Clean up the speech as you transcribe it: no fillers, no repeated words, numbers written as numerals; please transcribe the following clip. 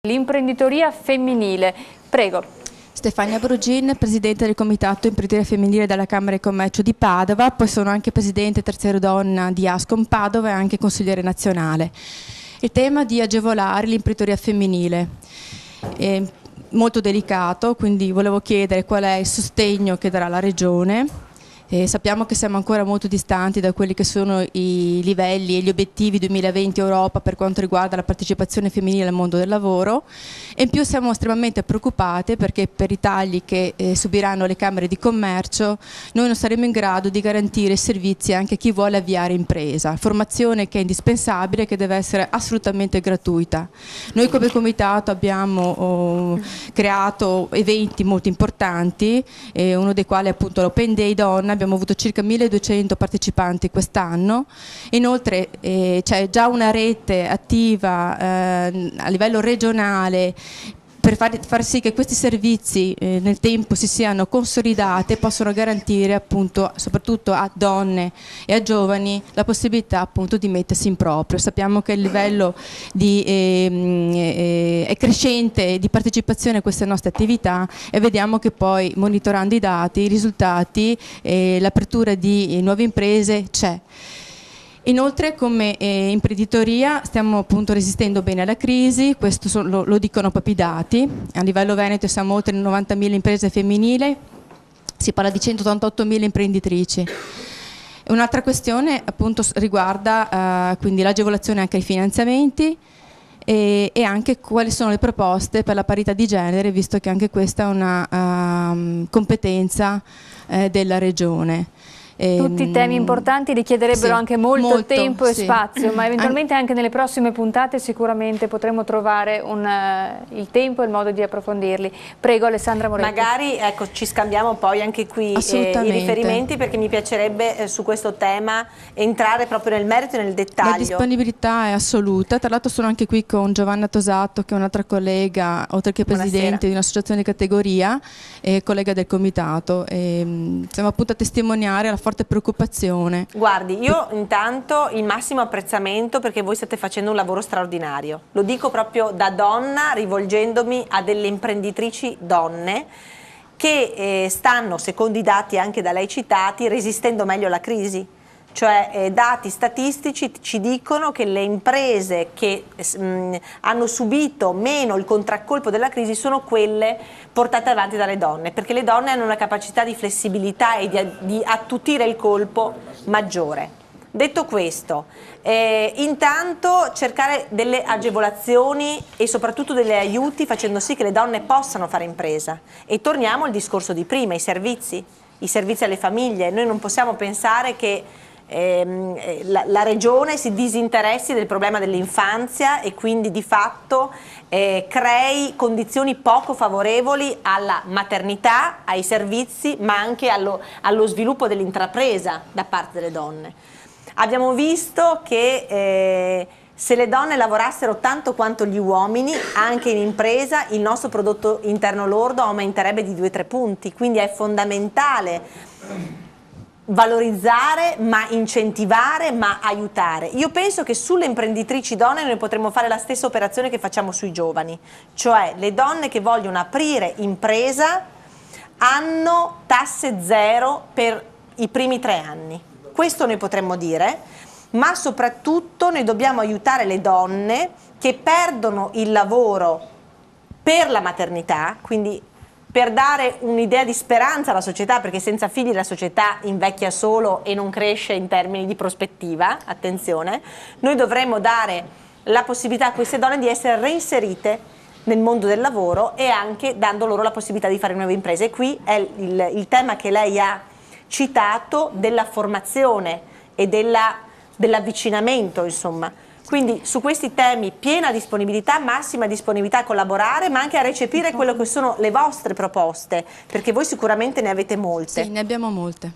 L'imprenditoria femminile. Prego. Stefania Brugin, Presidente del Comitato Imprenditoria Femminile della Camera di Commercio di Padova, poi sono anche Presidente terziario donna di Ascom Padova e anche consigliere nazionale. Il tema di agevolare l'imprenditoria femminile è molto delicato, quindi volevo chiedere qual è il sostegno che darà la Regione. Sappiamo che siamo ancora molto distanti da quelli che sono i livelli e gli obiettivi 2020 Europa per quanto riguarda la partecipazione femminile al mondo del lavoro, e in più siamo estremamente preoccupati perché per i tagli che subiranno le Camere di Commercio noi non saremo in grado di garantire servizi anche a chi vuole avviare impresa, formazione che è indispensabile e che deve essere assolutamente gratuita. Noi come Comitato abbiamo creato eventi molto importanti, uno dei quali è appunto l'Open Day Donna. Abbiamo avuto circa 1200 partecipanti quest'anno, inoltre c'è già una rete attiva a livello regionale per far sì che questi servizi nel tempo si siano consolidati e possano garantire appunto soprattutto a donne e a giovani la possibilità appunto di mettersi in proprio. Sappiamo che il livello è crescente di partecipazione a queste nostre attività e vediamo che poi monitorando i dati, i risultati, l'apertura di nuove imprese c'è. Inoltre come imprenditoria stiamo appunto resistendo bene alla crisi, questo lo dicono proprio i dati. A livello veneto siamo oltre 90.000 imprese femminili, si parla di 188.000 imprenditrici. Un'altra questione appunto riguarda quindi l'agevolazione anche ai finanziamenti e anche quali sono le proposte per la parità di genere, visto che anche questa è una competenza della Regione. Tutti temi importanti richiederebbero anche molto tempo e spazio, ma eventualmente anche nelle prossime puntate sicuramente potremo trovare il tempo e il modo di approfondirli. Prego Alessandra Moretti. Magari ecco, ci scambiamo poi anche qui i riferimenti, perché mi piacerebbe su questo tema entrare proprio nel merito e nel dettaglio. La disponibilità è assoluta, tra l'altro sono anche qui con Giovanna Tosato che è un'altra collega, oltre che presidente di un'associazione di categoria e collega del comitato. Siamo appunto a testimoniare la forte preoccupazione. Guardi, io intanto il massimo apprezzamento perché voi state facendo un lavoro straordinario. Lo dico proprio da donna, rivolgendomi a delle imprenditrici donne che stanno, secondo i dati anche da lei citati, resistendo meglio alla crisi. Cioè dati statistici ci dicono che le imprese che hanno subito meno il contraccolpo della crisi sono quelle portate avanti dalle donne, perché le donne hanno una capacità di flessibilità e di attutire il colpo maggiore. Detto questo, intanto cercare delle agevolazioni e soprattutto degli aiuti facendo sì che le donne possano fare impresa. E torniamo al discorso di prima, i servizi alle famiglie. Noi non possiamo pensare che la Regione si disinteressi del problema dell'infanzia e quindi di fatto crei condizioni poco favorevoli alla maternità, ai servizi, ma anche allo sviluppo dell'intrapresa da parte delle donne. Abbiamo visto che se le donne lavorassero tanto quanto gli uomini, anche in impresa, il nostro prodotto interno lordo aumenterebbe di 2-3 punti, quindi è fondamentale valorizzare, ma incentivare, ma aiutare. Io penso che sulle imprenditrici donne noi potremmo fare la stessa operazione che facciamo sui giovani, cioè le donne che vogliono aprire impresa hanno tasse zero per i primi 3 anni. Questo noi potremmo dire, ma soprattutto noi dobbiamo aiutare le donne che perdono il lavoro per la maternità, quindi per dare un'idea di speranza alla società, perché senza figli la società invecchia solo e non cresce in termini di prospettiva, attenzione, noi dovremmo dare la possibilità a queste donne di essere reinserite nel mondo del lavoro e anche dando loro la possibilità di fare nuove imprese. E qui è il tema che lei ha citato della formazione e dell'avvicinamento, insomma. Quindi su questi temi piena disponibilità, massima disponibilità a collaborare, ma anche a recepire quello che sono le vostre proposte, perché voi sicuramente ne avete molte. Sì, ne abbiamo molte.